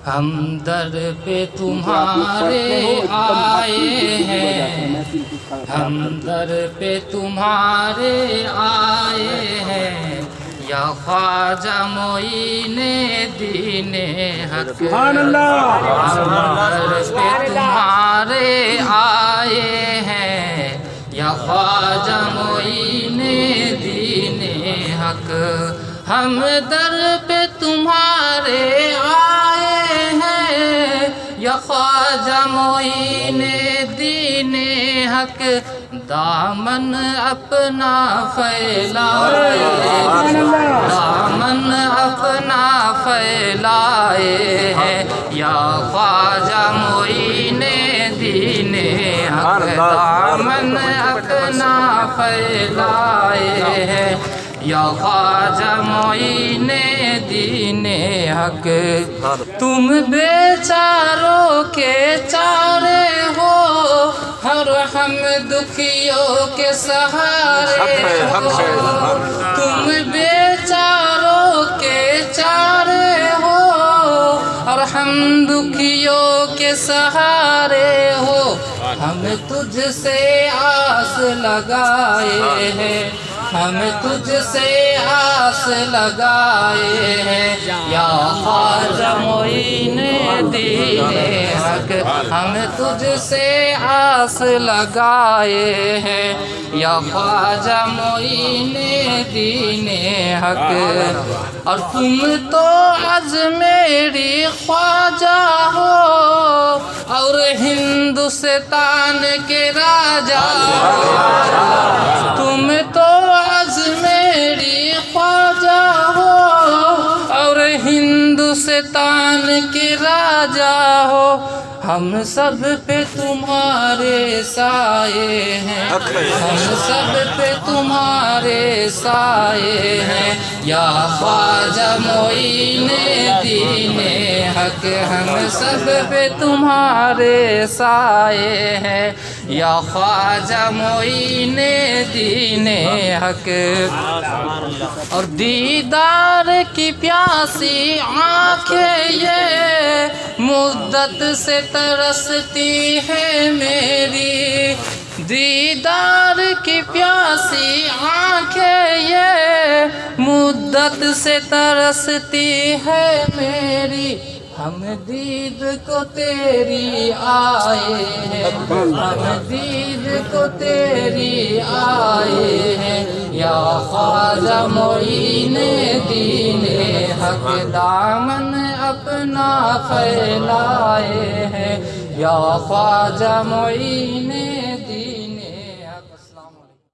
ہم در پہ تمہارے آئے ہیں، ہم در پہ تمہارے آئے ہیں، یا خواجہ معین دین حق، سبحان اللہ، ہم در پہ تمہارے آئے ہیں، یا خواجہ معین دین حق، ہم در پہ تمہارے آئے ہیں، یا خواجہ معین دین حق، دامن اپنا پھیلائے، دامن اپنا پھیلائے ہیں، یا خواجہ معین دین حق، دامن اپنا پھیلائے ہیں، یا خواجہ معین دین حق، تم بیچاروں کے چارے ہو، ہر ہم دکھیوں کے سہارے ہو، تم بیچاروں کے چارے ہو، اور ہم دکھیوں کے سہارے ہو، ہم تجھ سے آس لگائے ہیں، ہم تجھ سے آس لگائے ہیں، یا خواجہ معین دین حق، ہم تجھ سے آس لگائے ہیں، یا خواجہ معین دین حق، اور تم تو اجمیری خواجہ ہو، اور ہندوستان کے راجا ہو، تم تو اجمیری خواجہ ہو، اور ہندوستان کے راجا ہو، ہم سب پہ تمہارے سائے ہیں، ہم سب پہ تمہارے سائے ہیں، یا خواجہ معین دین حق، ہم سب پہ تمہارے سائے ہیں، یا خواجہ معین دین حق، اور دیدار کی پیاسی آنکھیں یہ مدت سے ترستی ہے میری، دیدار کی پیاسی آنکھیں یہ مدت سے ترستی ہے میری، ہم دید کو تیری آئے ہیں، ہم دید کو تیری آئے ہیں، یا خواجہ معین دین حق، دامن اپنا پھیلائے ہیں، یا خواجہ معین